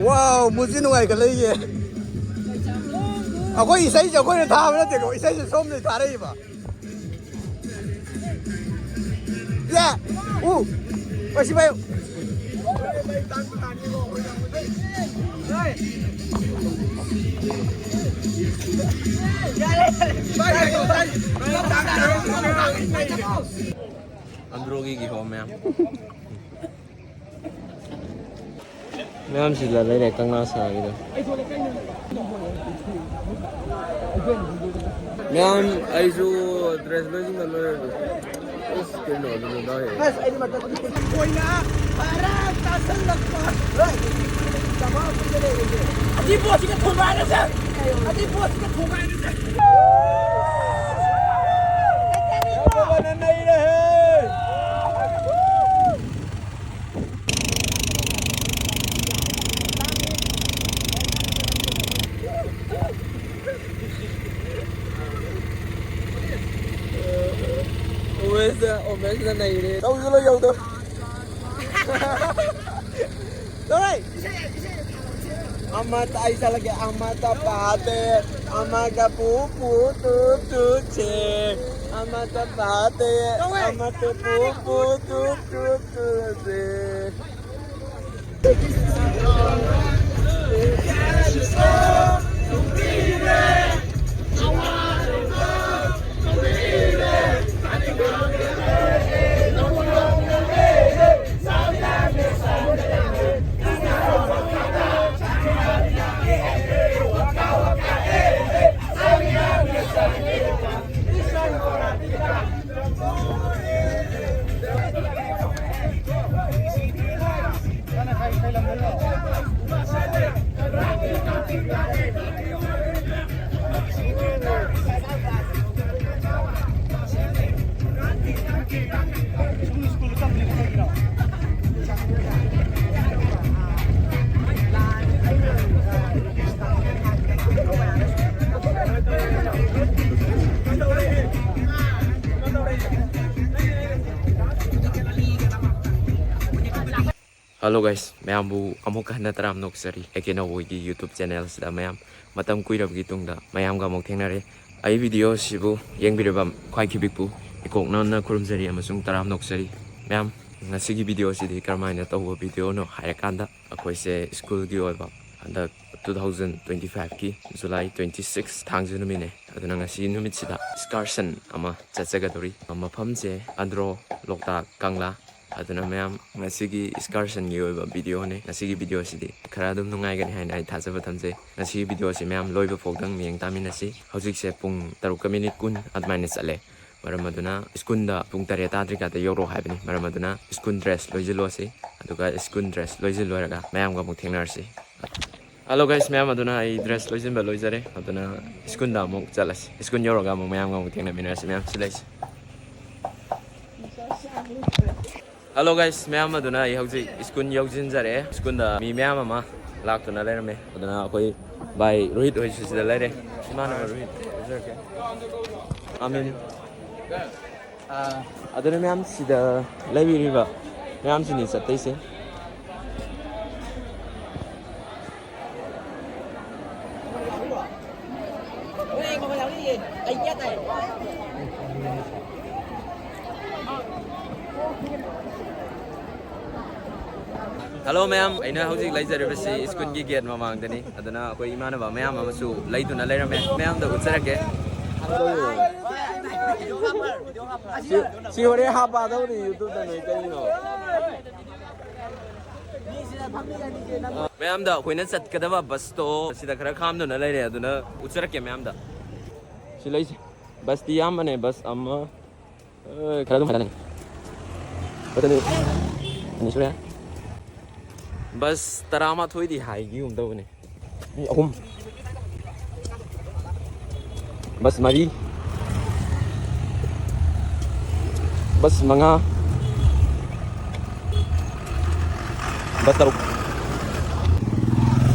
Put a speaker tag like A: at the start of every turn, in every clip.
A: Wow, muzi nungai ka lei ye. Ako isai je ko na tha na te ko isai je som ne tha rei ba. Ya. Pasi bayo. Andro ki home ma'am. Ma'am sila lai Kangla sa gitu. Ma'am, aisu dress losing color. Is keno dulu dah. Mas, ini mata koi na para tasal lakpa. Sama pun je. Adi bos ka thoma na sir. Adi bos ka thoma na sir. Bana nahi rahe. Omega này đi đâu có dâu đâu rồi amata isa lagi amata pate amata pupu tu che amata pate amata pupu tu che Hello guys, mayam bu amuk handa taram nok sari. Naoboy ki YouTube channel sida mayam matam kuirab gi tungda mayam ga mok thengnare. Ai video sibu yengbirabam khwai khibik bu ikok na khurum sari amasung taram nok sari. Mayam ngasi gi video sidi karmaina tawo video no harakanda akhoi se school gi oiba anda 2025 ki July 26 thangju numine aduna ngasi numit sida excursion ama chachaga dori mafam je Andro Loktak Kangla aduna mayam ngasi excursion gi oiba video ne ngasi video sidi khara dum nungai gani hain ai thajaba thamje ngasi video si mayam loiba fogdang mieng taminasi hojik se pung 3 minute kun admaine chale maram aduna school da pung 3 tadrika ta yoro haibani maram aduna school dress loijilo si aduga school dress loijilo raga mayam ga muk thengnar si. Hello guys, mayam aduna ai dress loijin ba loijare aduna school da muk chalas school yoro ga mayam ga muk thengna minar si mayam silais. Hello guys, mayam aduna ai hojik school yojin jare school da mi mayam ama lak to na lerame aduna koi bai rohit hoi si da lere imana rohit okay amen aduna mayam si da lebi riba mayam si ni satai se Hello ma'am, aina hojik laizare basi school gi gate mamang dani aduna koi imana ba ma'am amasu laiduna leirame ma'am da utsarake si hore haba da ni YouTube da noi kai no ma'am da koina chat kadaba bus to sida khara kham no na leire aduna utsarake ma'am da si laise bus ti yam ane bus amma khara dum hadani patani ani sura bus tarama thoidi haigi umda bune ni ahum bus mari bus manga bus taruk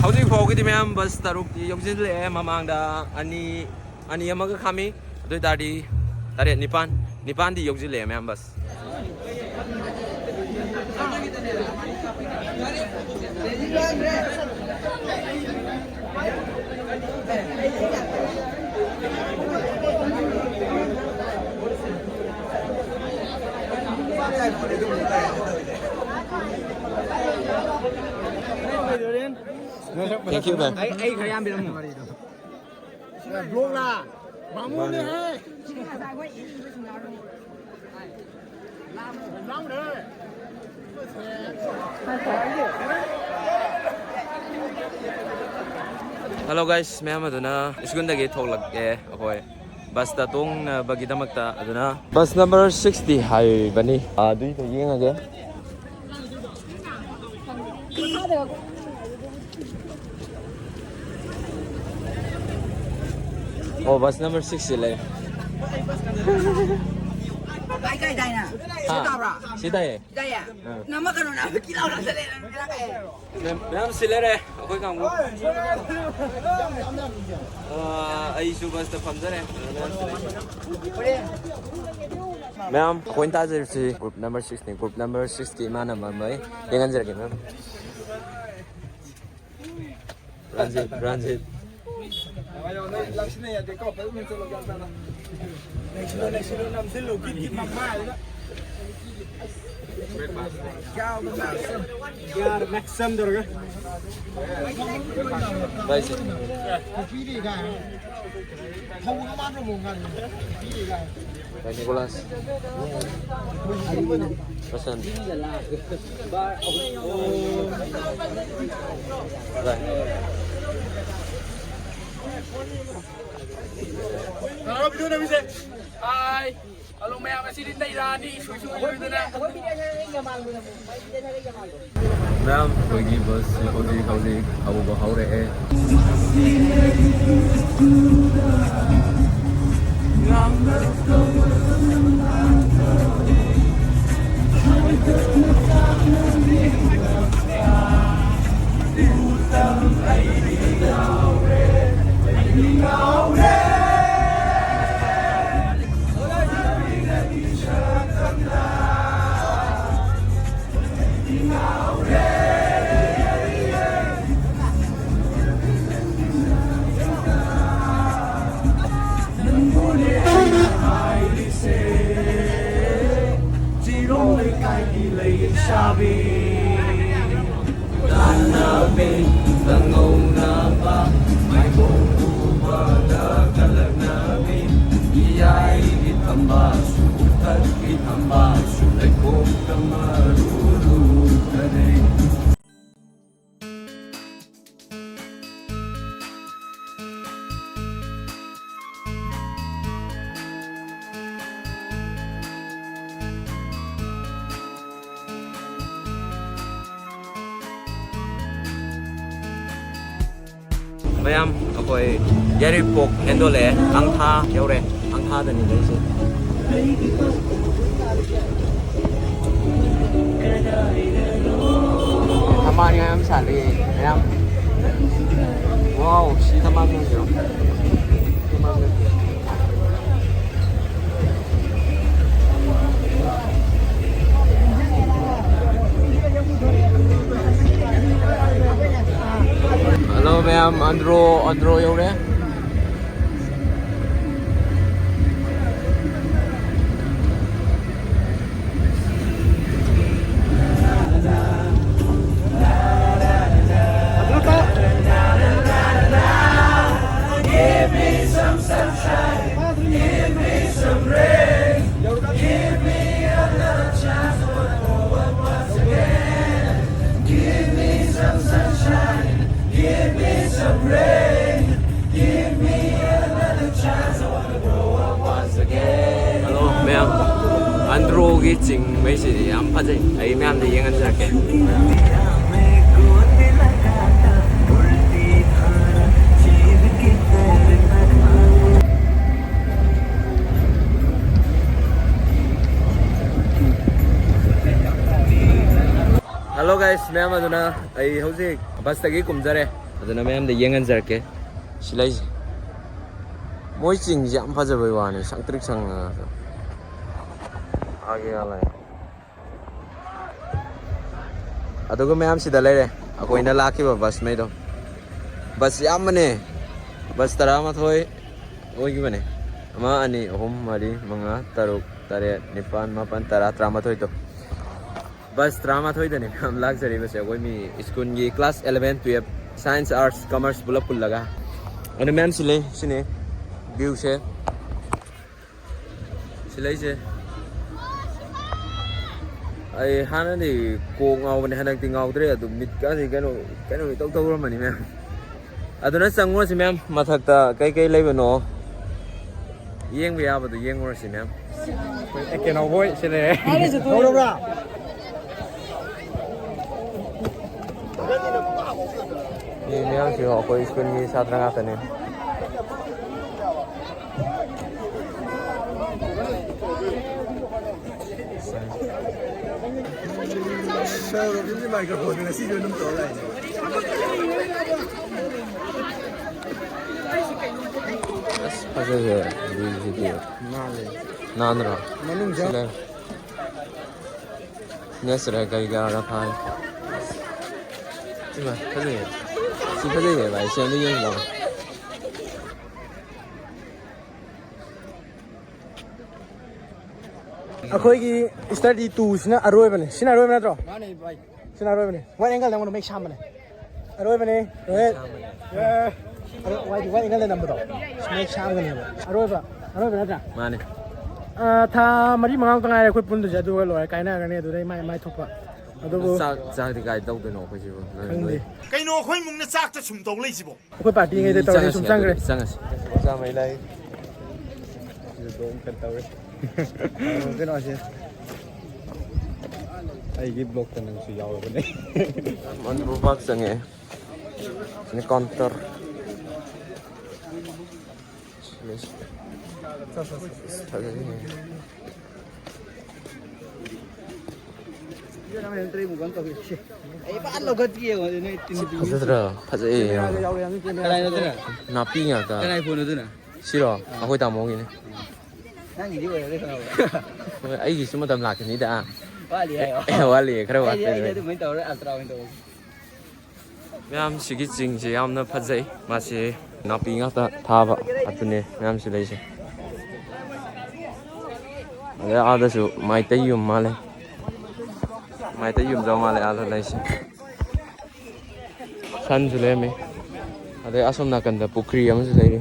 A: hauji phogidi ma'am bus taruk yojin le mamang da ani amaga khami doi dadi tare nipan di yojin le ma'am bus Thank you, man.
B: Ai khayam bilang mo. Blog la. Bangun ni hai. Nang de.
A: Hello guys, mayam aduna isgundagi thoglake akoi bus ta tong bagi damakta aduna bus number 60 hai bani dui to yengage oh bus number 60 le
B: Ai kai dai na. Sita bra.
A: sita ye
B: Dai ya. Nama kan na kilau na sele na kai.
A: mayam silere akoi kangmu ai su bus ta phamjare mayam akoi ta jersi group number 16 group number 60 mana mai yengan jerage ma'am Ranjit
B: Ayo naik lang sini ya dekau pas min solo kan sana. Naik sini nam selo kit mama ya. Kau maxim. Yar maxim dorga.
A: baik
B: Pilih kan. Kau mana mau kan? Pilih kan.
A: Pak Nicholas pesan
B: Kalau video na bisa. Hai. Kalau maya masih di Thailand ni susu video na.
A: Ma'am koigi bus hoji abu bahore hai Mayam akoi yairipok endole angtha yaure angtha da ni dai Thaman ngam sali mayam wow si thaman mo yo Hello ma'am, Andro yaure.
C: Give me some sunshine, give me some rain, give me another chance to grow up once again. Give me some sunshine. Give me some rain. Give me another chance. I wanna grow up once again.
A: Hello, ma'am. Andro ki ching mấy gì am phát gì? Ấy ma'am thì yên anh ra kể. Hello guys, ma'am aduna ai hauji bus tagi kumjare aduna ma'am de yengan jarke silai moi ching jam phajabai wani sangtrik sang age ala adugo ma'am sida lere akoina lakhi ba bus mai do bus yam mane bus tarama thoi ogi bane ama ani ahum mari manga taruk tare nipan mapan tara trama thoi to bus drama thoidani हम luxury bus koi mi school gi class 11 12 science arts commerce pula pul laga and ma'am sile view se silai se ai hana ni ko ngau ban hanak ti ngau dre adu mit ka si kano tau tau ram ni ma'am aduna sangwa si ma'am mathak ta kai lei bano yeng bia ba du yeng ngor si ma'am
B: cái Naoboy sile đâu đâu ra
A: ni ma'am si ho koi school gi satra nga tane
B: sao rồi cái microphone này xí vô nấm tổ này
A: Fazer vídeo. Nada.
B: Manung ja.
A: Nessa é que agora pai. Sim, fazer. Se fazer vai ser no dia não.
B: ꯑꯩꯈꯣꯏꯒꯤ study ꯇꯨꯁꯤꯅ ꯑꯔꯣꯏꯕꯅꯦ ꯁꯤꯅ ꯑꯔꯣꯏꯕ ꯅꯠꯇ꯭ꯔꯣ
C: Mane bhai.
B: ꯁꯤꯅ ꯑꯔꯣꯏꯕꯅꯦ white ꯑꯦꯡꯒꯜꯗ ꯑꯩꯉꯣꯟꯗ make ꯁꯥꯝꯕꯅꯦ ꯑꯔꯣꯏꯕꯅꯦ Rohit white ꯑꯦꯡꯒꯜꯗ ꯅꯝꯕꯗꯣ make ꯁꯥꯝꯒꯅꯦꯕ ꯑꯔꯣꯏꯕ ꯅꯠꯇ꯭ꯔꯥ
A: Mane.
B: ꯊꯥ 4-5 ꯉꯥꯏꯔꯦ ꯑꯩꯈꯣꯏ ꯄꯨꯟꯗꯣꯏꯁꯦ ꯑꯗꯨꯒ ꯂꯣꯏꯔꯦ ꯀꯥꯏꯅꯒꯅꯤ ꯑꯗꯨꯗꯩ ꯃꯥꯏ ꯊꯣꯛꯄ ꯑꯗꯨꯕꯨ
A: Chắc thì cái đâu tới nó phải chứ.
B: ꯈꯪꯗꯦ
D: ꯀꯩꯅꯣ ꯑꯩꯈꯣꯏ ꯃꯨꯡꯅ ꯆꯥꯛꯇ ꯁꯨꯝ ꯇꯧ ꯂꯩꯁꯤꯕꯣ
B: ꯑꯩꯈꯣꯏ ꯄꯥꯔꯇꯤꯉꯩꯗ ꯇꯧꯔꯦ ꯁꯨꯝ ꯆꯪꯈ꯭ꯔꯦ
A: Chăng
B: ꯆꯥ ꯃꯩ ꯂꯩ ꯁꯤꯗ ꯀꯩꯅꯣ ꯇꯧꯔꯦ ꯀꯩꯅꯣꯁꯦ ꯑꯩꯒꯤ ꯕ꯭ꯂꯣꯛꯇ ꯅꯪꯁꯨ ꯌꯥꯎꯔꯕꯅꯦ
A: Manipur Park chăng ấy. Ini counter. Fazai. Napi nya ta. Siro, aku tak mau gini. Ai gì semua tam laki ni dah. Wali, kau wali. Ma'am sigi jing si am na fazai, masih napi nya ta thaba. Atune, ma'am si lagi. Ada su mai tayum male. Mai tayum jauh male ada lagi. San jule me. Ada asam nak kanda pukri am si lagi.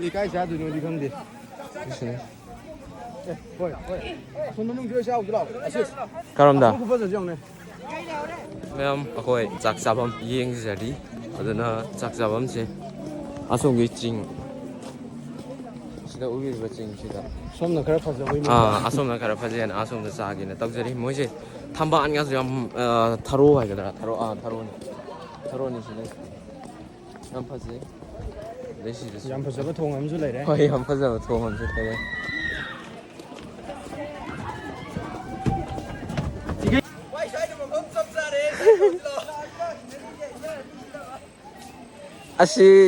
B: ꯂꯩꯀꯥꯏ ꯆꯥꯗꯣꯏꯅꯣꯗꯤ ꯈꯪꯗꯦ ꯍꯣꯏ ꯑꯁꯣꯝ ꯃꯅꯨꯡ ꯆꯪꯁꯤ ꯂꯥꯛꯑꯣ ꯑꯁꯤ
A: Karam dah.
B: ꯐꯖꯁꯨ ꯌꯥꯎꯅꯦ
A: Ma'am, aku cak sabam yeng jadi. Aduna cak sabam se. Asam gicing. Sudah ubi bercing sudah.
B: ꯁꯣꯝꯅ ꯈꯔ ꯐꯖꯕꯩ
A: Asam nak kerap fajian asam tu sagi na. Tak jadi, mungkin tambahan kan jam tharo aja dah. Tharo ni sini. Yang faji. Desi.
B: ꯌꯥꯝ ꯐꯖꯕ ꯊꯣꯡ ꯑꯃꯁꯨ ꯂꯩꯔꯦ
A: Hoi, yang faji tu ham tu kaya.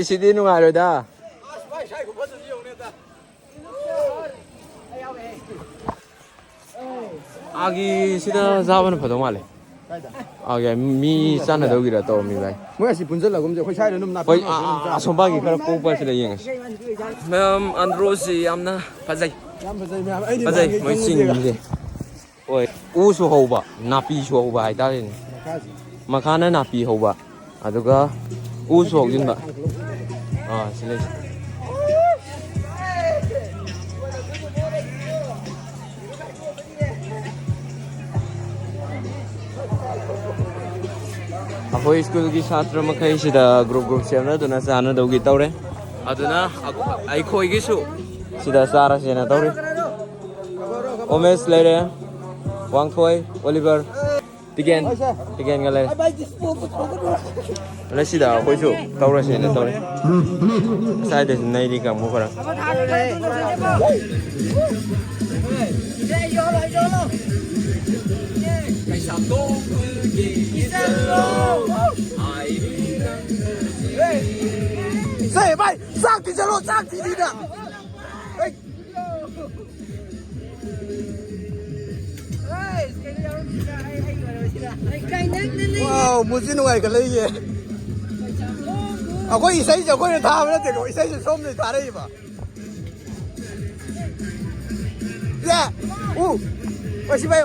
A: Si di nung araw dah. Agi sida zaban pada male. Agi mi sana dah gira tau mi bay.
B: ꯃꯣꯏ ꯑꯁꯤ ꯄꯨꯟꯁꯤꯜꯂꯒꯨꯝꯁꯦ ꯑꯩꯈꯣꯏ ꯁ꯭ꯋꯥꯏꯗ ꯑꯗꯨꯝ ꯅꯥꯄꯤ
A: Hoi, asomba kita kau pasal yang. Ma'am, Andro si amna fazai.
B: ꯌꯥꯝ ꯐꯖꯩ ꯃꯌꯥꯝ ꯑꯩꯗꯤ
A: Fazai,
B: ꯅꯍꯥꯟꯒꯩ
A: macing
B: ꯈꯪꯉꯨꯗꯦꯒ
A: ni. Hoi, usu hauba, napi su hauba hai dah ni. Makana napi hauba. Aduga usu hau jin ba. Sila. Aku school ki satra makai sida group siapa tu nasa anu dau kita ore. Aduna aku iki su sida sara sina tau re. Omes lere, Wang Thoi, Oliver, Tigen galere. Lah sida aku su tau re sina tau re. Saya dah naik di kamu korang.
B: Say, bay, sakti jalo, sakti tidak. Wow, muzi nungai ka lei ye. Ako isai jo ko ne tha ba te ko isai jo som ne tha rei ba. Yeah. Wasi bay.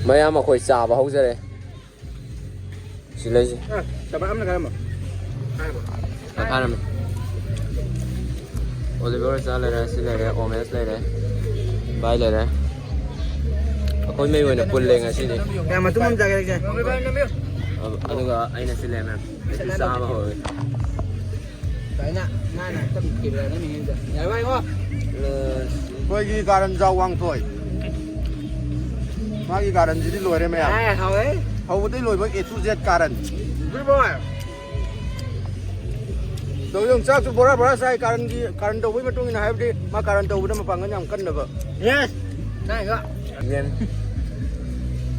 A: Mày mà khôi xà vào hông ra đây. Xin lấy gì?
B: Chả bạn ăn cái mà.
A: Ăn ăn mày. Oliver ra lấy xin lấy omes lấy bay lấy khôi mấy người nó quân lên à xin đi.
B: Cái mà chúng mình ra cái gì?
A: Anh có anh là xin lấy mà. Xà mà hồi.
B: Đấy nè, ngay này, tập kịp rồi nó mình được. Nhảy bay quá.
C: Tôi ghi garan rau quang thôi. Mà ghi garan gì đi lùi đây mày à?
B: À, hầu ấy.
C: Hầu đi lùi với A to Z garan.
B: Good boy.
C: Đâu yung chắc chú bora sai garan đâu với mà trung này hay đi mà garan đâu với mà phẳng cái nhầm cân được.
B: Yes. Này cơ.
A: Nhiên.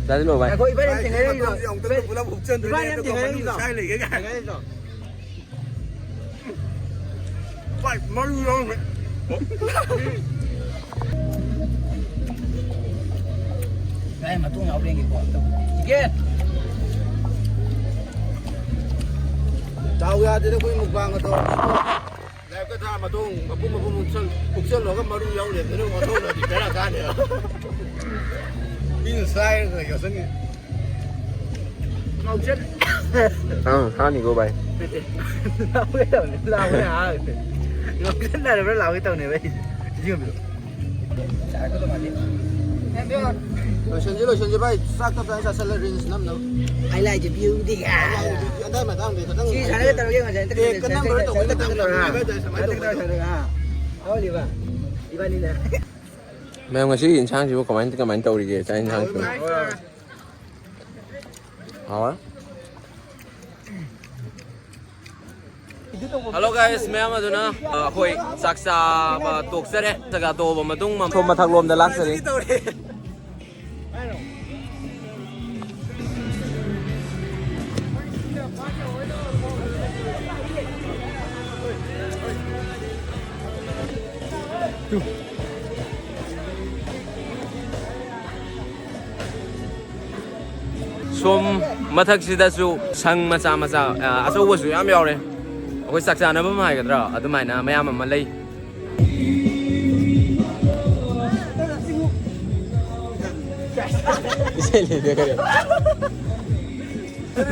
A: Ra đến nồi vậy.
B: Khôi bên em thì ngay đây rồi.
C: Bên em thì ngay đây rồi. Sai lì cái gà. Phải mà lưu đâu mày.
B: Đây mà tung nhau lên cái quả tông. Kia.
C: Tao ra thì nó quên một vàng rồi thôi. Lại cái thà mà tung mà cũng một chân nó cái mà lưu nhau liền thì nó mà thôi là thì cái là ra nữa. Pin sai rồi cái sân.
B: Mau chết.
A: Hai go bay.
B: Lao cái tàu này, lao cái hả? Nó chết là nó lao cái tàu này vậy. Chưa biết. Chả có tao mà đi. Em biết không?
C: Rồi chân bay, xác tao phải sẽ là rinse lắm đâu.
B: I like the beauty.
C: Anh đây mà tao thì tao
B: Chỉ sáng cái tàu kia mà chạy
C: cái năm bữa tụi cái tao
B: ha.
C: bây giờ
B: Cái tàu thằng ha. Thôi đi vào. Đi vào đi nè.
A: Mày không có sĩ hiện sáng chỉ có comment tàu đi kìa, cho anh sang. Hả? Hello guys, mẹ mà tụi nó khôi saksa và tuộc xe đấy, saka to mà tung mà thôm mà thằng lom đã lắc xe đi. Som mathaksidasу sang macha achoubasu yam yaure akoi saksanaba mai gadra adumaina mayam ama lei isele de kare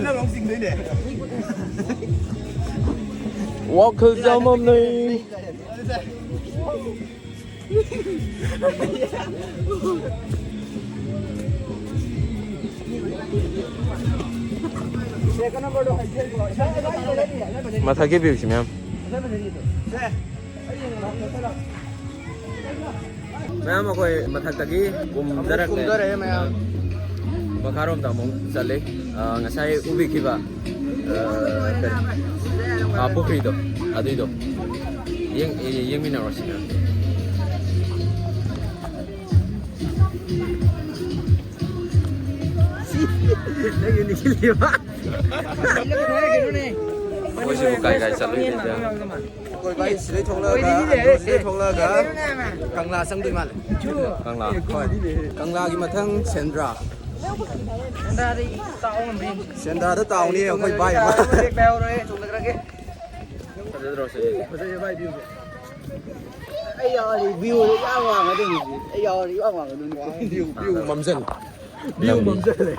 C: nó không xin đấy nè.
A: walk jamam nei mathake view si ma'am ma'am akoi mathak kum darak
C: Cùng tới đây mày à.
A: Makarom ta mong sale ngasai ubi kiba pukri do adu do yang mina rosina
B: Lagi ni kili pak.
A: Ôi sư cài sẵn lên thế
C: Rồi bay sẽ thông lơ cả, sẽ thông lơ cả. Kangla sang đi mà.
A: Kangla
C: Kangla cái mà thằng Sandra.
B: Sandra đi tao làm gì?
C: Sandra đó tao đi không phải bay mà.
B: Cái bèo rồi, chúng ta cái. Ai giờ thì view đi ra ngoài cái đường gì? Ai giờ đi ra ngoài cái đường
C: View mầm dân.
B: view mầm rơi này.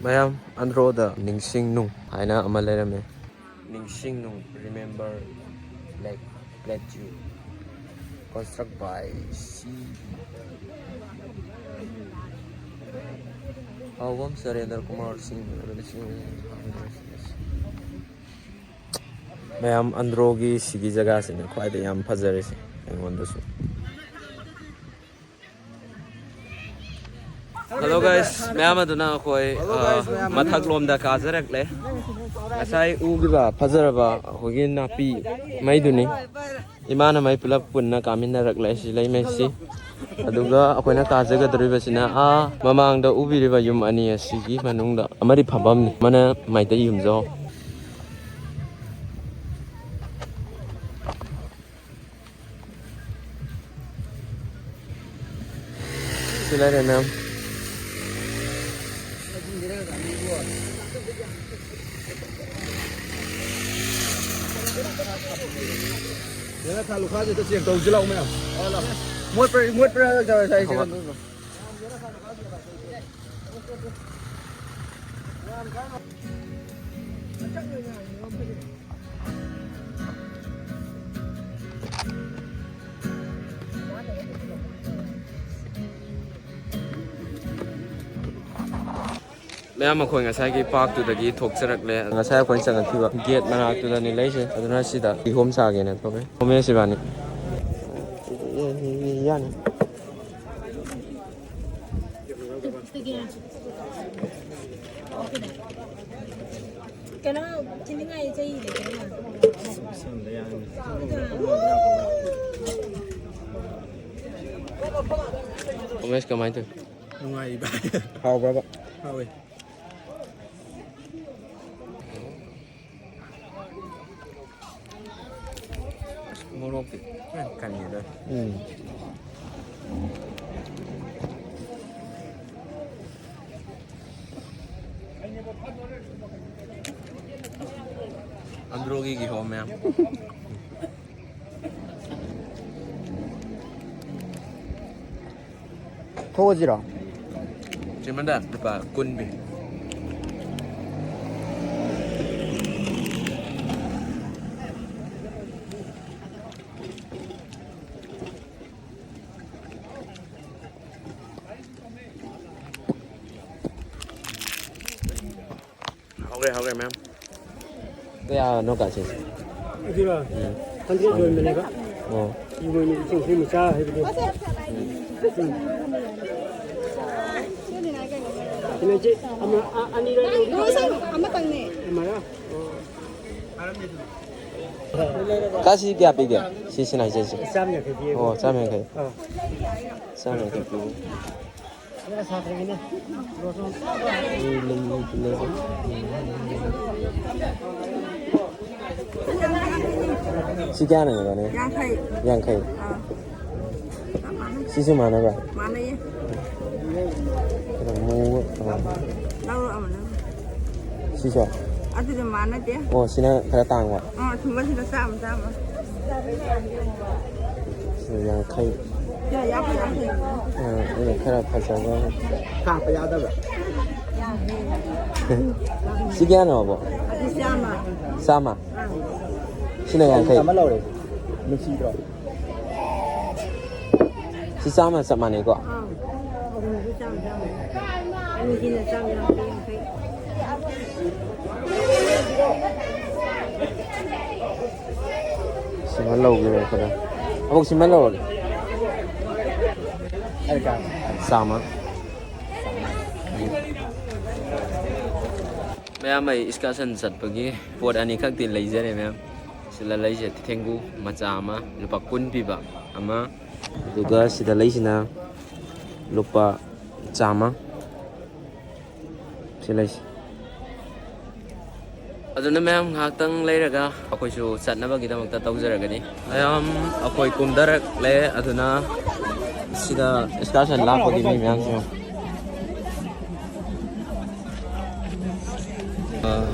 A: Mayam Andro the Ningsing Nung Aina Amalerame Ningsing Nung remember like let you construct by C Awam Surendra Kumar Singh Mayam Andro gi sigi jaga se khwai de yam phajare se engon su Hello guys, मैं आमा दुना कोई मथक लोम दा काजरक ले asai ugiba phazaraba hogi napi mai duni imana mai pulap punna kamina rakla si lai mai si aduga akoina kajaga doriba sina a mamang da ubiriba yum ani asigi manungda amari phambam ni mana mai ta yum jo Sila na.
B: Nếu thằng lục khác thì tôi chỉ cầu dưới lòng mày à? Muốt ra rồi thầy chỉ cần
A: Maya makhoi ngasai ki park tu dagi thok charak le ngasai khoi chang thiwa gate mana tu da ni leise aduna sida ki home sa ge na thobe home se bani yani
E: cái nó trên những ngày chơi để cái này
A: home ka mai tu
B: ngay ba hao ba hao ơi
A: morok ti kan ni da Andro ki home ya
B: 더워지라
A: Cuman dah lupa kun bi. Hao gầy ma'am. Cái nó cả chứ.
B: đi mà con biết rồi mình này các người mình chịu khi mình xa hay cái này chị anh đi đây mà đó
A: Kasi kya pi kya? Sisi na sisi.
B: Sam nhà cái gì
A: Oh, sam yang kai. Sam yang kai.
B: cái là sao thế này
A: Si kya na ni? Yang kai. Sisi mana ba?
E: mana ya
A: Mu.
E: đâu rồi mà
A: Sisi.
E: ada di mana dia
A: Oh, sini kada tang wa.
E: cuma sudah sama
A: Yang kai.
E: ya ya apa ya
A: Ini kada pasal ba.
B: cả phải ra đâu vậy
A: Si kya na ba?
E: ada sama
A: Sama. Sini yang kai.
B: làm lâu rồi mình xí rồi
A: Si sama sama ni ko.
E: ini kita sama yang
A: Simalau gitu kada. Abang simalau.
B: ai cả
A: Sama. Ma'am ay excursion sat pagi pot ani khak tin lai jare ma'am. Sila lai je thengu macha ama lupa kun pi ba ama duga sida lai sina lupa chama sila aduna ma'am ngaktang leiraga akoi su satnaba gidamakta tawjaragani ayam akoi kumdarak le aduna sida excursion lapagi mi ma'am so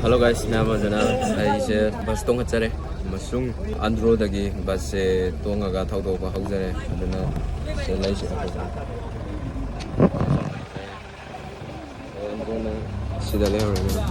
A: hello guys ma'am aduna ai se bus tong hachare masung Andro dagi bus se tongaga thawdo ba haujare aduna se lai se Andro na sida leiraga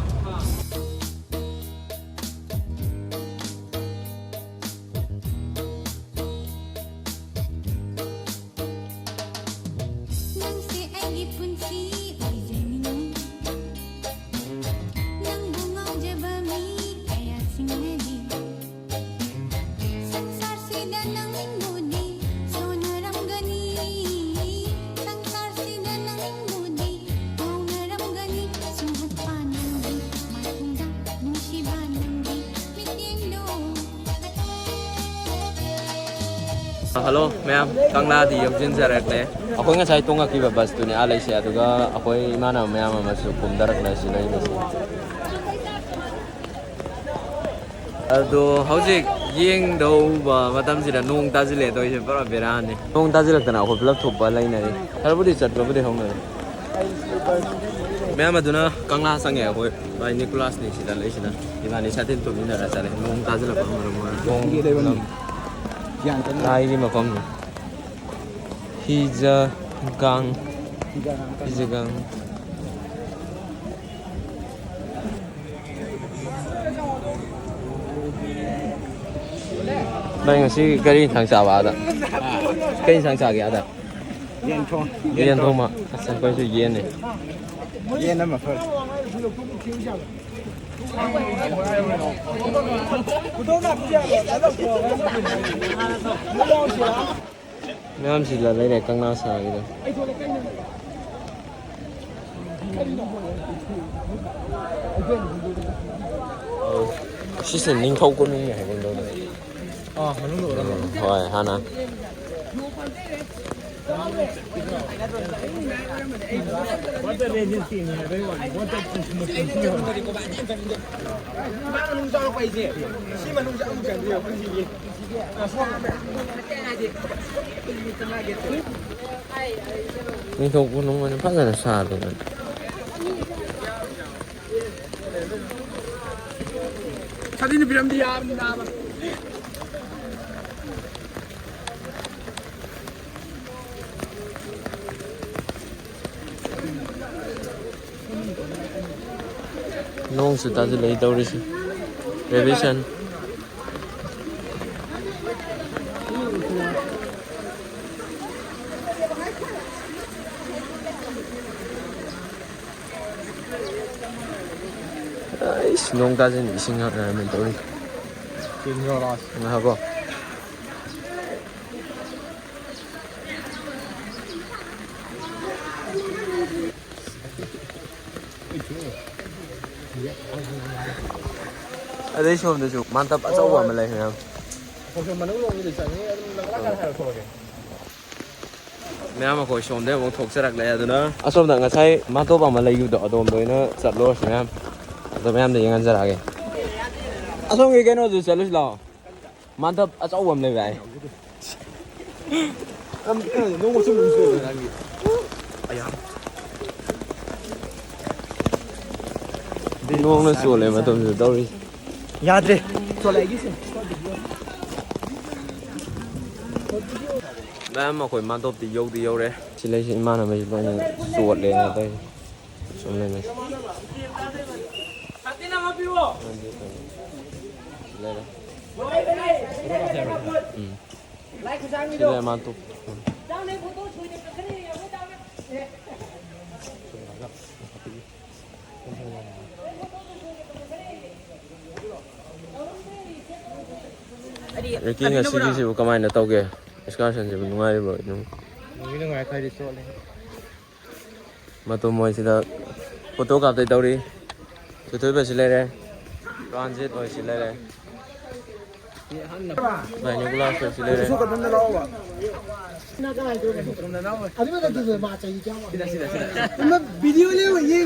A: Hello, ma'am. Kangla di yamjin jarak le. Ako nga say tunga ki babas tu ni alay siya tuga ako imana ma'am masu kumdarak na sila ini. Ado haujik Yeng đâu mà tâm gì là nung ta chỉ lệ tôi chỉ bảo về ra này nung ta chỉ là cái nào hồi lớp thuộc vào lấy này hay là bữa đi chặt bữa đi không này mẹ mà tụi nó căng la sang nghèo hồi bài Nicholas này chỉ là lấy chỉ là thì mà này chặt thêm tụi mình là chặt này nung ta chỉ là bằng nung đây đi mà không Hiza gang Đây là cái gì thằng xào vào đó, cái thằng xào kia đó, yên thôi mà, sao coi sự yên này,
B: yên lắm mà thôi.
A: mấy em chỉ là lấy để căng lao xào vậy thôi. 시즌 링透过那个海关都的。
B: 어, 그 정도로.
A: rồi 하나. 링透过那个发展啥的。
B: 사진이 비람디야.
A: nông sự ta sẽ lấy đâu đi chứ revision nông ta sẽ nghỉ sinh hoạt này mình tới
B: tìm rồi rồi.
A: mà học không ở đây xuống được chụp man tập ở chỗ mà lại không
B: 거기서 만으로 오는 있잖아요. 나가라 할 거게.
A: mẹ mà khỏi xuống đây cũng thuộc sẽ đặt lại rồi nữa à xong rồi ngay sai man tập mà lấyอยู่đỡ đồn rồi nó sạch luôn rồi em rồi em thìยังra cái à xong cái nó rồi sẽ lúc nào man tập ở chỗ mà lại vậy
B: 너무 좀 무서워.
A: đi luôn nó xuống lại mà tôi rồi đâu đi
B: 야들. 저 레기스.
A: mẹ mà khỏi man tập thì vô đấy chỉ lấy xin man là mình bao nhiêu xuống lên là đây xuống lên này chỉ là man tập Recreational nga sige siya kumain na tawag eh. Excursion siya nungay ba nung.
B: 여기는 왜 가리 쏠래?
A: Matumoy sila photo kap tay daw ri. Tutoy ba sila re? Transit oy sila re. Ba ni kula sa sila re.
B: 수가 맨날 나와. 아니면 그 맞아 이게 아마. 엄마 비디오 내고 얘기.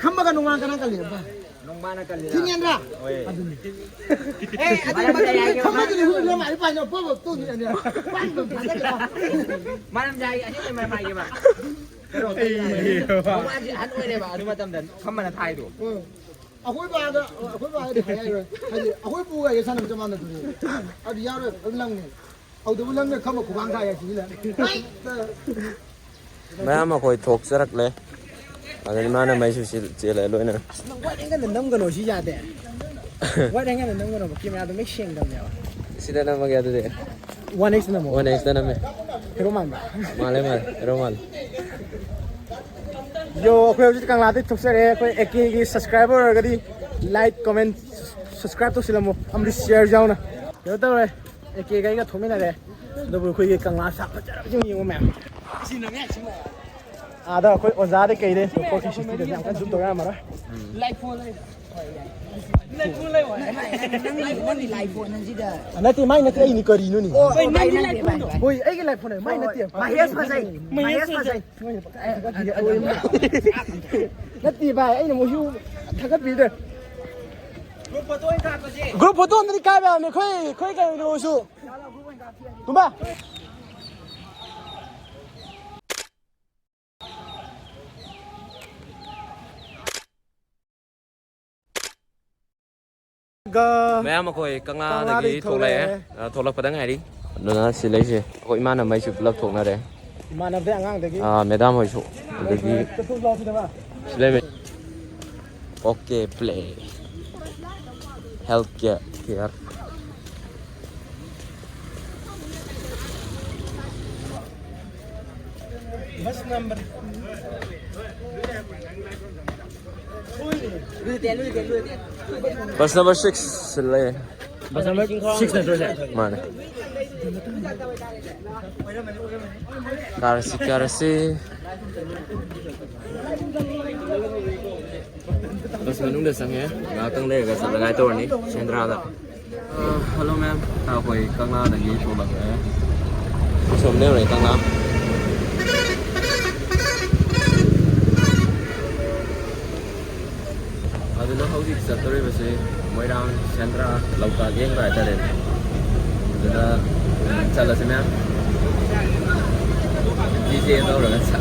B: 캄바가 농만 가는 갈래 봐. 농만을 갈래. 킹이라. 에이 아들 캄바들이 후를 많이 빠져 뽑아 또 아니야. 빨리 받아줘. 말은 자기 아니 말이 봐. 그럼 아직 안 오래 봐. 아주 맞담단 캄바나 타이도. 아고이 봐도 아고이 봐야 돼. 아니 아고이 보가 예산을 좀 만나 주고. 아주 야를 얼랑네. Audulang kamu kurang kaya sih lah.
A: Mẹ mà khỏi thuộc sẽ rắc lên. À cái mà nó mấy sự chỉ lại luôn nè.
B: Quay đánh cái nấm cái nồi xí ra đấy. Quay đánh cái nấm cái nồi mà kia mà tôi make shame đâu nhở.
A: Sila na mag yato de.
B: 1x na mo.
A: 1x na namin.
B: Roman ba?
A: Mali Roman.
B: Yo, ako yung kang lahat tuk sir ako ek subscriber ka di like comment subscribe to sila mo. Am di share jaw na. Yo to re. Ek cái thumi na de. Do bu khoi kang la sa pa chara jing yung mẹ. Xin na mẹ xin mo. À đó khoi on za de kai de. Ko ki shisti de kan zoom to ra mara. Like phone like. Like phone like wa. Nang like phone nan ji da. Nati mai nati ai ni kari no ni. Oi mai ni like phone. Oi ai cái like phone mai nati. Mahes phasai. Mahes phasai. Nati ba ai na mo hiu thagat bi de. กรุ๊ปโฟโต้นี่กลายแบบนี้ค่อยกันดูสูถูกป่ะก็
A: Mấy em mà khôi căng là cái thuộc này á, thuộc lập vào ngày đi. Nó sẽ lấy gì? Khôi mà mấy chục lập thuộc nào đấy.
B: mà nằm đây ngang đấy
A: Mấy đám hồi chục. Cái
B: cái thuộc lo thì đâu
A: lấy về. Ok play. Healthcare care.
B: bus number
A: Bus number 6 sẽ lấy.
B: bus number 6 này
A: Mà này. Karasi. Bus mình đúng được sang nhé. Và căng đây cái sẵn ngay tôi này. Sandra đó. Hello ma'am. Tao hồi căng la là gì thuộc lập đấy. Sống nêu này căng la. Aduna hauzik satoribase Moirang Sandra Loktak yeng ba tare aduna chalase ma'am DJ đâu rồi sa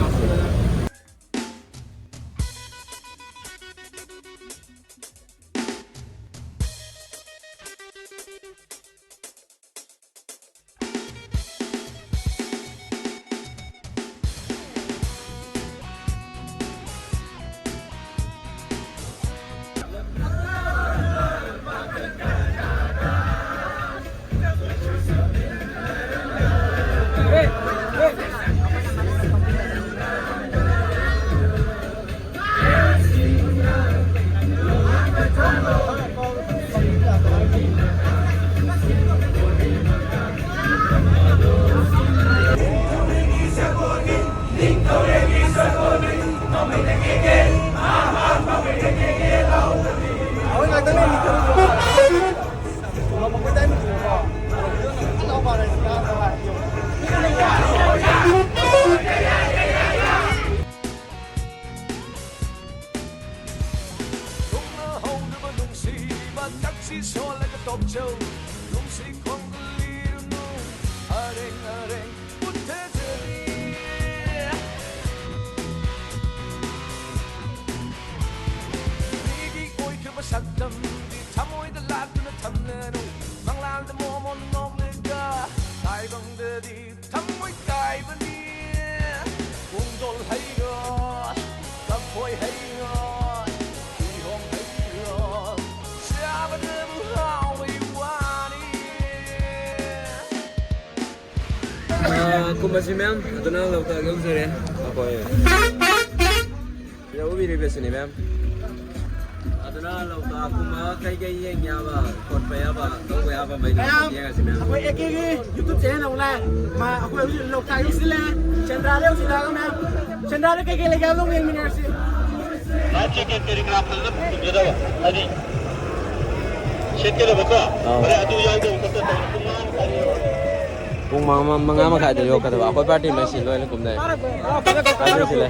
A: Kumasi ma'am, aduna Loktak yung sir ako eh. Ya ubi ribe sini ma'am. Aduna Loktak kuma kai yang ya ba, kot pa ya ba, ko ya ba mai ya ga si ma'am.
B: Ako YouTube channel na ma ako Loktak yung sila Chandra yung sila ko ma'am. Chandra kai lagay ako ng miners.
F: राज्य के telegraph तुझे अभी शेतकरी बघा अरे तू या इथे कसं
A: Kung mga makadalo ka diba? Ako party may silo ay kum dai. Ano sila?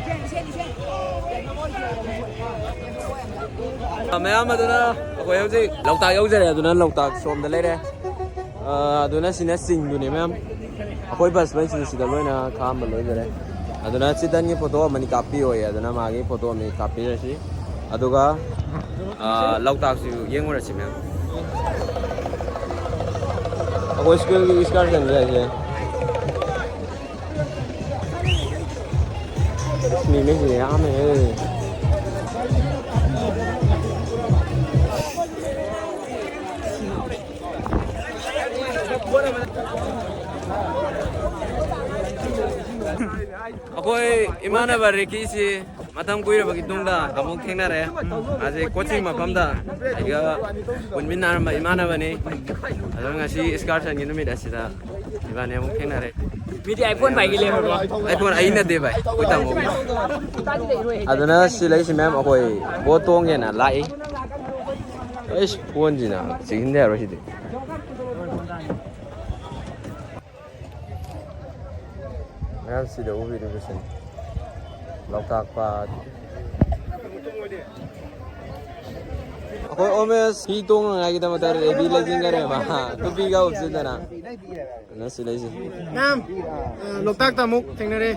A: Mayam aduna ako yung si Loktak yung sir aduna Loktak som dalay re. Aduna sinasing dun ma'am. Ako bas may sinasida loy na khamba loy re. Aduna sidan ni photo mani copy hoy aduna magi photo mi copy re si. Aduga Loktak su yeng ra si ma'am. Ako school excursion guys eh. Mì mấy gì ăn này. Ako'y imana ba Recreational matam kuira bagitungda among thengnare aje coaching mapamda aiga unminar ma imana bani adonga si excursion gi numit asida ibane among thengnare
B: Midi iPhone bai gi le ro
A: iPhone aina de bai kuita mo adona si lai si ma'am akoi bo tong ye na lai eish phone ji na siginde ro si de ma'am si de ubi de sen Loktak pa Ako omes hitong nga kita matar ready laging kare ba. Tupi ka opsin na. Ano sila si.
B: Nam, Loktak tamuk tengnare.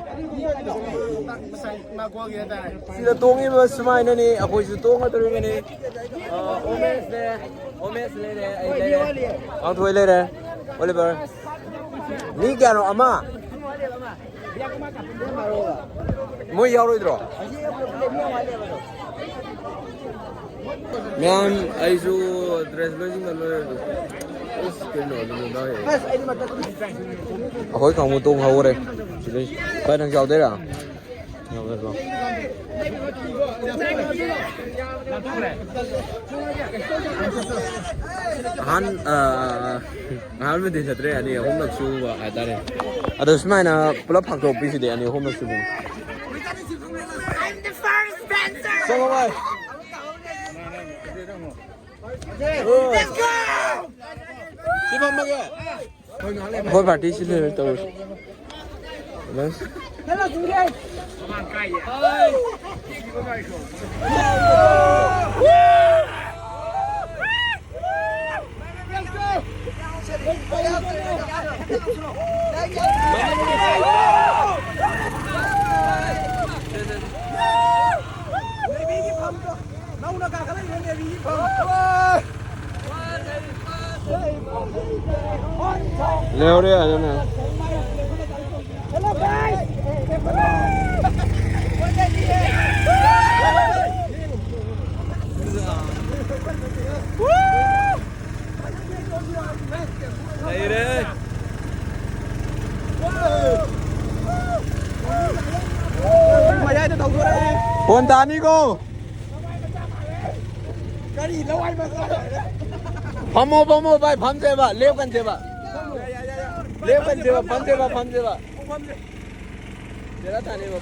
B: Magwa kita.
A: Sila tongi ba sumay na ni ako si tonga tuloy nga ni. Omes le le ay le. Ang tuloy le le. Oliver. Ni gano ama. Mo yaw ro. Ma'am, I show dress losing color. Is kino no da hai. Ahoi khang mo tong hau re. Sile ba thang chao de la. Ngao le ba. Han me de satre ani hom nak su ba ata re. Ado smai na pulap phak to pi si de ani hom nak su. I'm
E: the first dancer.
A: So bye.
E: Let's go.
A: Sibam mage. Hoi party sile to. Bas.
E: Hello, Julian.
A: Leo re ano na.
E: Hello, guys.
A: Đây đây.
B: Mày đây tôi thầu tôi đây.
A: Hôn tán đi cô.
B: Cái gì lâu anh mà sao?
A: Bamo bay pham se ba, leo kan se ba. Leo kan se ba, pham se ba. Jera thane ba.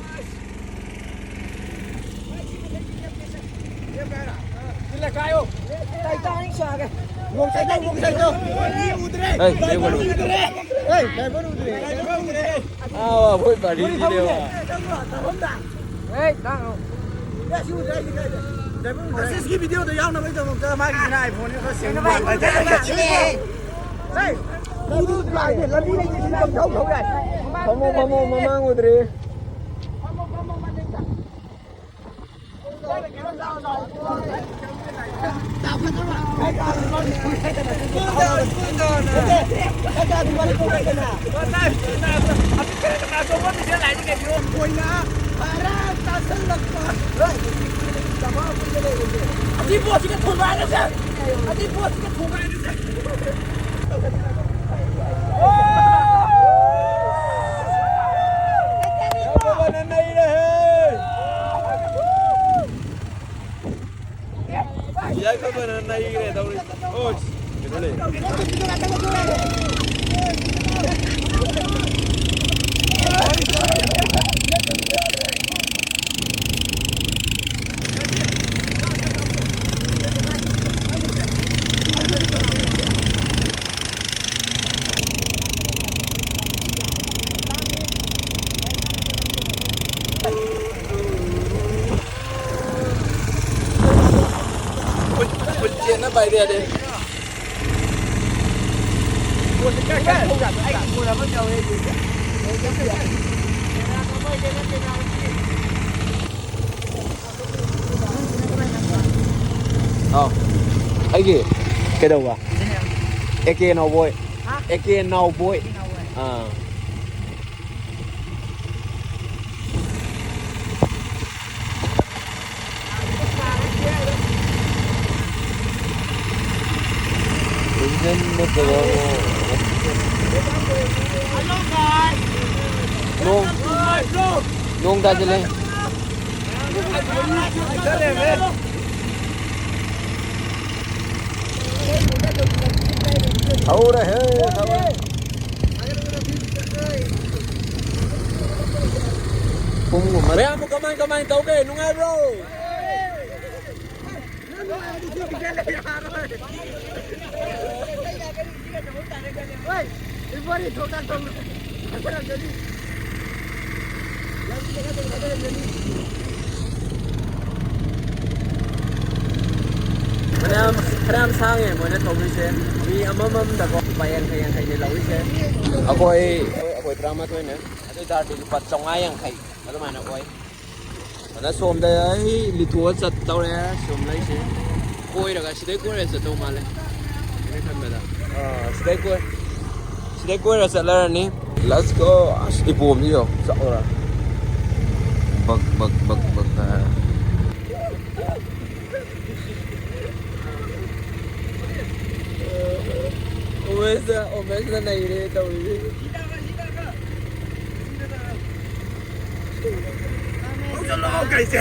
B: Là cái ô. Tay ta anh xả kìa. Ngồi chạy đâu.
A: Ê, leo kan.
B: Ê, cái vẫn udre.
A: À, vui bà đi leo à.
B: Ê, đang. Ya siu dai ni kai. Assist की video तो यार ना भाई तो हम मार के ना iPhone को सेव ना भाई. Ê. Đi lại để làm đi này thì cầm thấu thấu này.
A: Bamo mamang udre. Vậy có bên này cái đâu đi. Ôi, cái đó đi. Chuyện nó bày ra đi. Cái gì? Cái đâu à? Cái Naoboy. Cái Naoboy. À. Then look at Nung ta chile. Thâu đây he. Cùng của mình. Mẹ một comment tấu kê nung ai bro. Anh em khram sang e mo na thobi se mi amamam da ko bayan khai ne lawi se akoi drama toi ne adu dar di pat chonga yang khai adu ma na oi ana som da ai litua chat tau re som lai se koi ra ga sidai koi ra chat tau ma le ne khan ba da sidai koi ra chat la ni let's go ibom ni yo sa ora bak Omeza na ire tau ni.
D: Ông lo cái gì?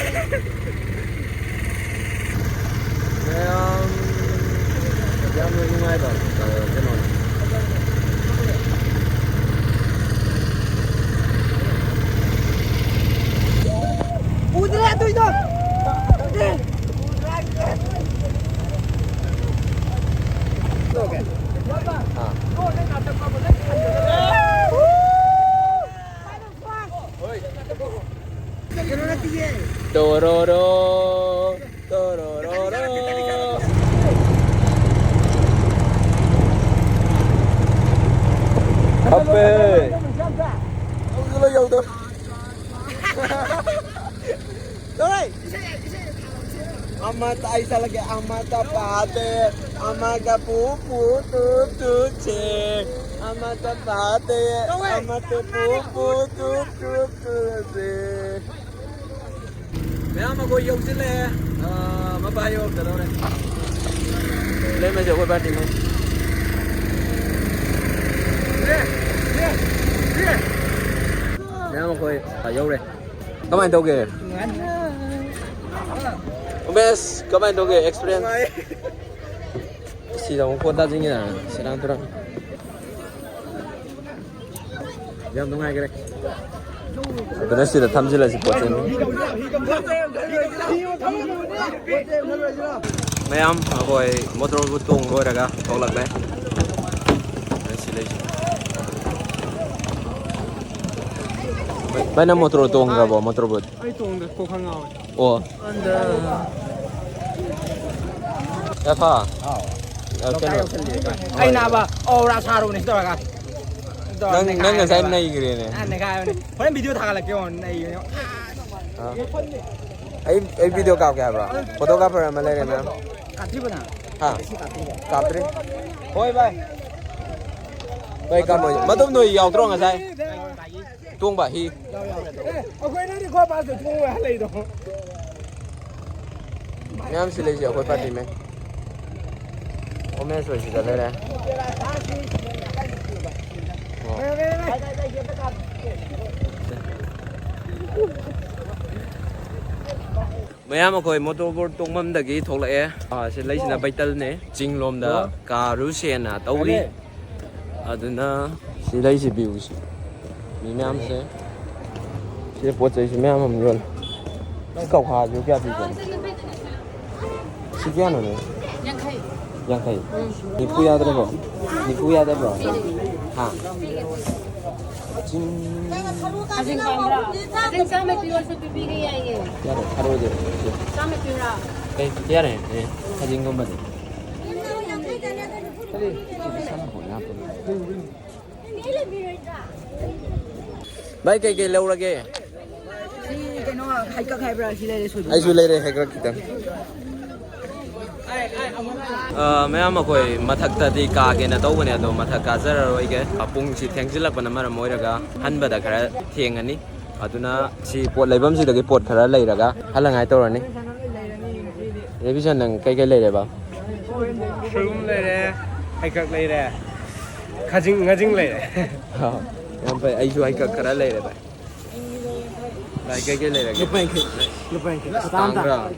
A: Yang nungai ba cái nó.
B: Udra tu itu. Okay.
A: Tororo. Ape. Ông lo dầu thôi. Rồi. Amata isa lagi amata pate, amata pupu tu che, amata pate, amata pupu tu che. Mẹ mà cô yêu chứ lẽ, mà bao nhiêu từ đâu đây? Lên bây giờ cô bắt đi không? Mẹ mà cô phải yêu đây. Các bạn đâu kìa? Bes, kamu itu ke experience? Si dah kota jingi na, serang turang. Jam tu ngai kere. Benar sih dah thamjil lagi potong. Mayam, aku motor butung goi raga, tolak deh. Nasi lagi. Mana motor butung berapa? Motor but?
B: Itu untuk kau hangau.
A: Oh. Apa?
B: Ai naba? Orang saru ni tu kan?
A: Nang saya naik kiri ni.
B: Ane kaya ni. Kau video thak lagi on naik.
A: Ai video kau kaya bro? Fotografer mana ni na?
B: Katri mana?
A: Ha. Katri. Oi bye. Bye kamu. Madam noi yau terong asai. Tuang bah hi.
B: Aku ini kau pas tu tuang apa itu?
A: Ngam sila siya ako pati me. O me so siya dala. Mayam ako motorboard tungmam dagi tholak e. Sila sina baital ne. Jinglom da karu siya na tauri. Aduna sila si view si. Mi mayam se. Sila pot sa si mayam am yon. Kau ha jo kya bi ko. Siapa ni? Yang kai. Ni puya ada berapa? Ni puya ada berapa? Ha.
E: Ajin kamera. Ajin sampai pior sepipi gaya ye.
A: Ya, haru je.
E: Sampai piora.
A: Ya ni. Ajin kamera. Tadi sana boleh apa? Baik ke leu lagi.
B: Si kena hai kak hai berapa sila dia sudah.
A: Ai sudah le hacker kita. Mayam akoi mathakta di ka ge na tawne ado mathak ka zara roi ge apung si thengsilak bana mara moiraga hanba da khara thengani aduna si pot laibam si dagi pot khara leiraga halangai tawrani revision nang kai kai leire ba
B: Shum leire, hai kak leire, ngajing leire.
A: yam pai ai su ai ka khara leire ba lai kai kai leire
B: Lupain ke.
A: Kangla.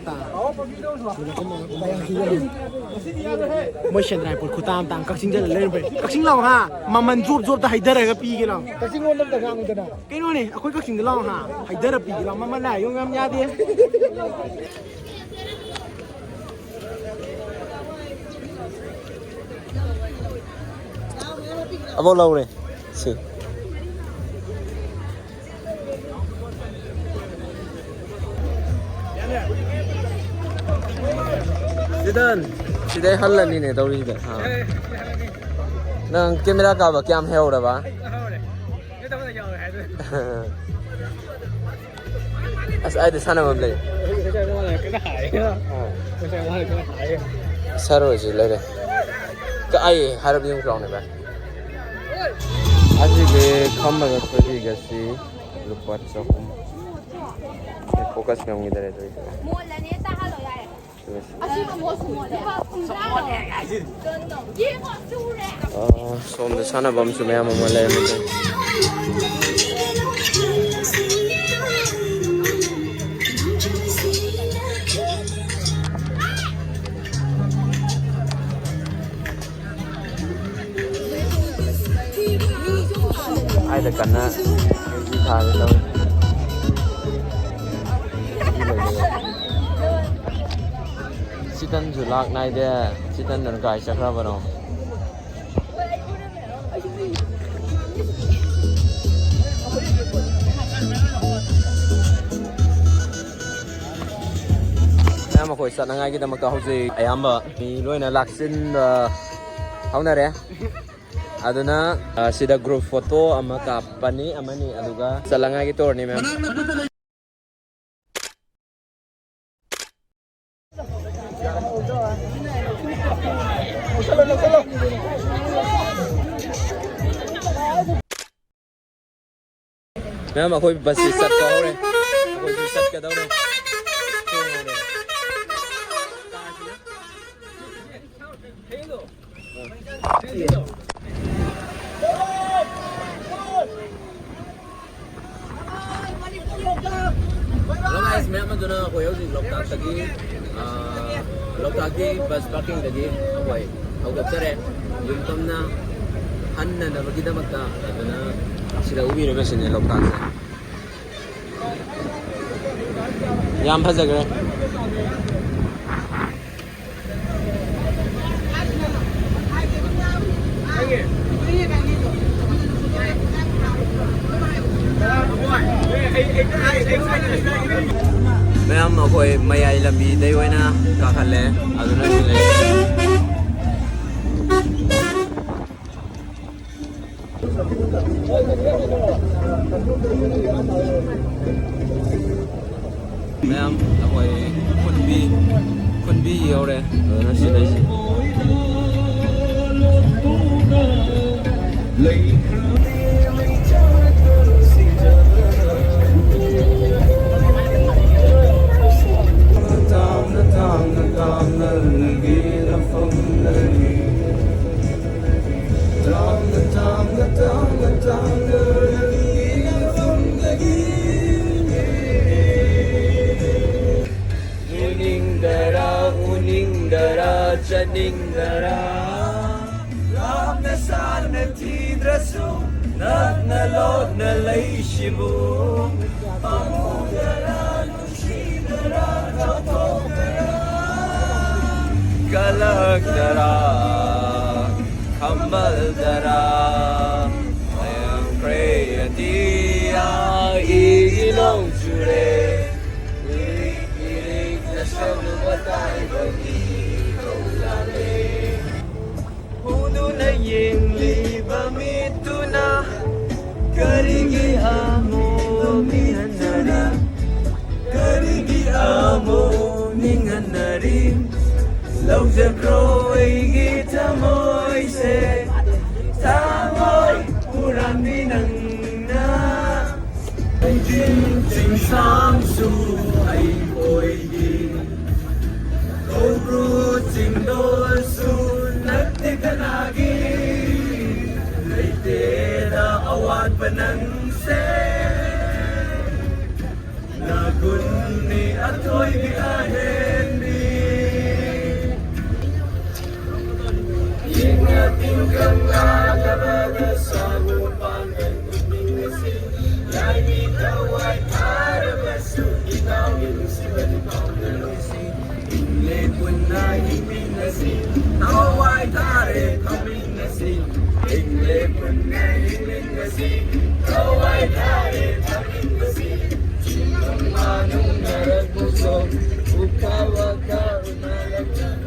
B: Moi sendrai pun kutam tang kakching jalan leire pe. Kakching lau ha, maman job dah haidar hai pi ke lau. Kakching ngom dah gang dah. Keno ni, aku kakching lau ha, haidar pi ke lau maman lah, yung ngam nya dia.
A: Abo lau re. Si. Sidan. सिधै हल्लनी ने तौरीदा हाँ नंग camera का बा क्या है और बा अस आइ द साना बम ले सरो जी ले रे का आई हरब yung ground ne ba आज के खम्बा का खोजी गसी लुपात सकुम फोकस में होंगे इधर तो सोम साना बम से मैं मले ai là cảnh á cái thà đi đâu Sitan julak nai de sitan dan kai sakra bano mà khôi sat ngai kita maka hoji ayamba mi loina laksin hauna re aduna sida group photo ama kapani amani aduga salangai ki tor ni ma'am Ma'am ako'y basisat ka ho re. Ako'y basisat ka daw re. Hello guys, ma'am ando na ako yung Loktak tagi. Loktak di bus parking tagi. Okay. Hawag sir eh. Yung tam na hanna na magida magka. Ito na sila uwi na kasi ni Loktak. Yam pa sagre. Ma'am ako'y mayay lambi tayo na kakale. Ano na sila Ma'am ako'y kunbi yore. Ano na sila uning dara chaning dara lam na san na tidrasu na lot na lay shibu pamudara nushidara chotokara kalag dara khambal dara ayam kreyatiya ilong jure Puno na yung liba mito na Karigi amo ningan na rin Karigi amo ningan na rin Lau sa kro ay kita mo'y se Tamoy urang dinang na Jing jing sang su ay ko'y Obru jingdol su nagtikanagi Leite na awad panangse Nagun ni atoy biahen di Ingatin kang nakabaga sa upang Nagunding nasi Yay ikaw ay arabasu Ikaw yung sibat ikaw na lusi Lepun na himing nasi Tawai tare kaming nasi Lepun na himing nasi Tawai tare kaming nasi Sinong manong naragusog Ukawa ka unalagyan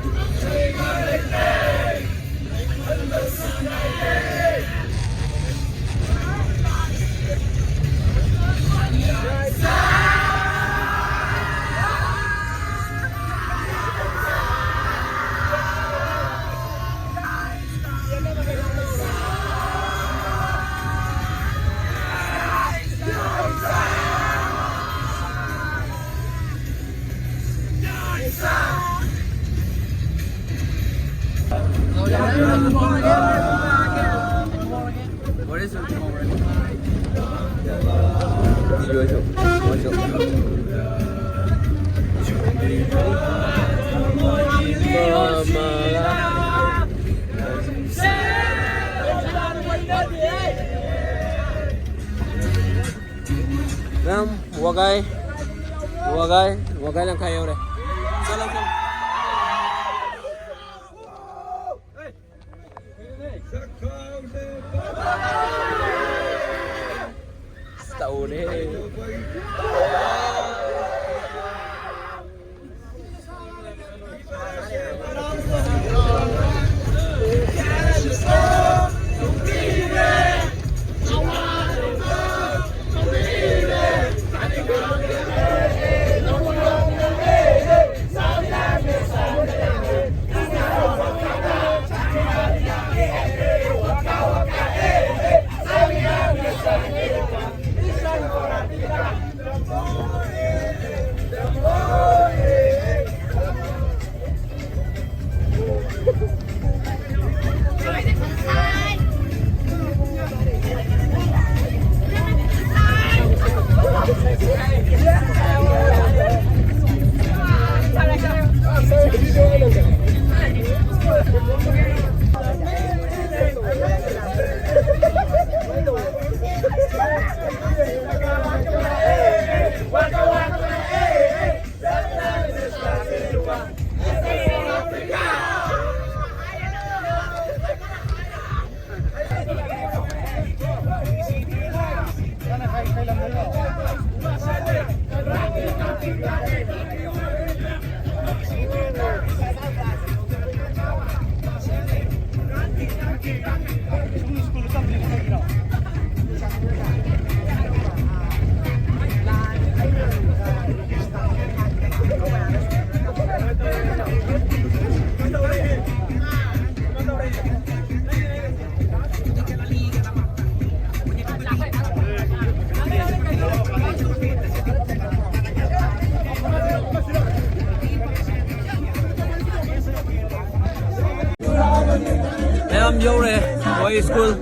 A: What is it? Nam, wagai lang kayo re. Salam. Setahun ni. Em vô rồi, Boy School,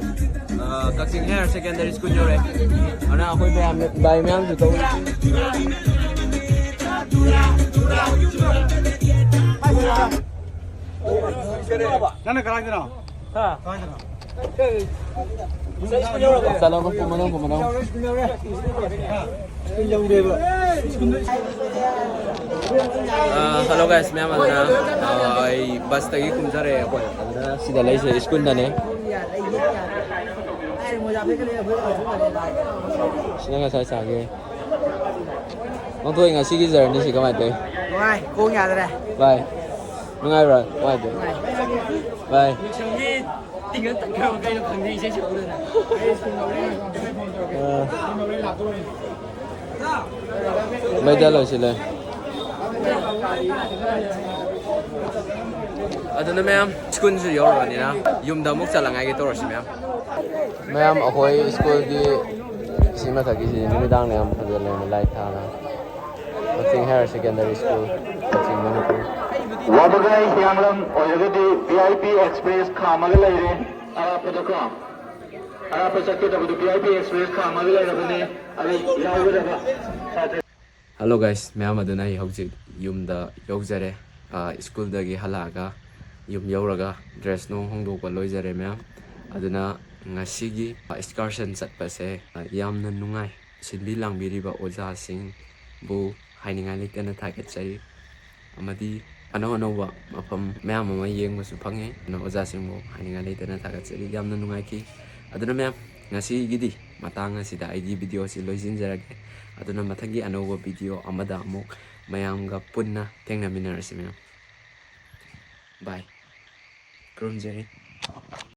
A: kakching Hair Secondary School vô rồi. Anh nào khôi bài mấy em từ tôi.
B: 나는 가라앉으나.
A: Salam pemenang. Hello guys, मैं मदना बस तक घूम जा रहे हैं अपन सीधा ले से स्कूल ना ने sinang nga sa age mong tuwi nga sige journey si kamay tay
B: Ngoài, cô nhà rồi này.
A: bye nungai rồi bye bye bây giờ là gì đây aduna ma'am school ju yorani na yumda muk chalangai ge torasi ma'am ahoi school gi sima thagi si nimidang ne am phajale lai thana Kakching Hair Secondary School Kakching Manipur
F: Wabagai Yanglam already VIP Express khamaga leire arapodaka arapasakte tabu VIP Express khamaga leire bane ari yawgada
A: Hello guys, ma'am aduna hojik yumda yogzare school dagi halaga yum yoraga dress no hongdokpa loizare ma'am aduna ngasigi excursion chatpase yamna nungai sinbi langbiriba oja sing bu hainingai lekana thakachai amadi anawba mafam ma'am ama yengbasu phange na oja sing bu hainingai lekana thakachai yamna nungai ki aduna ma'am ngasigidi matang asida id video si loijinjarage aduna mathagi anawba video amada amuk mayamga punna thengnaminarasi ma'am bye Krunjeri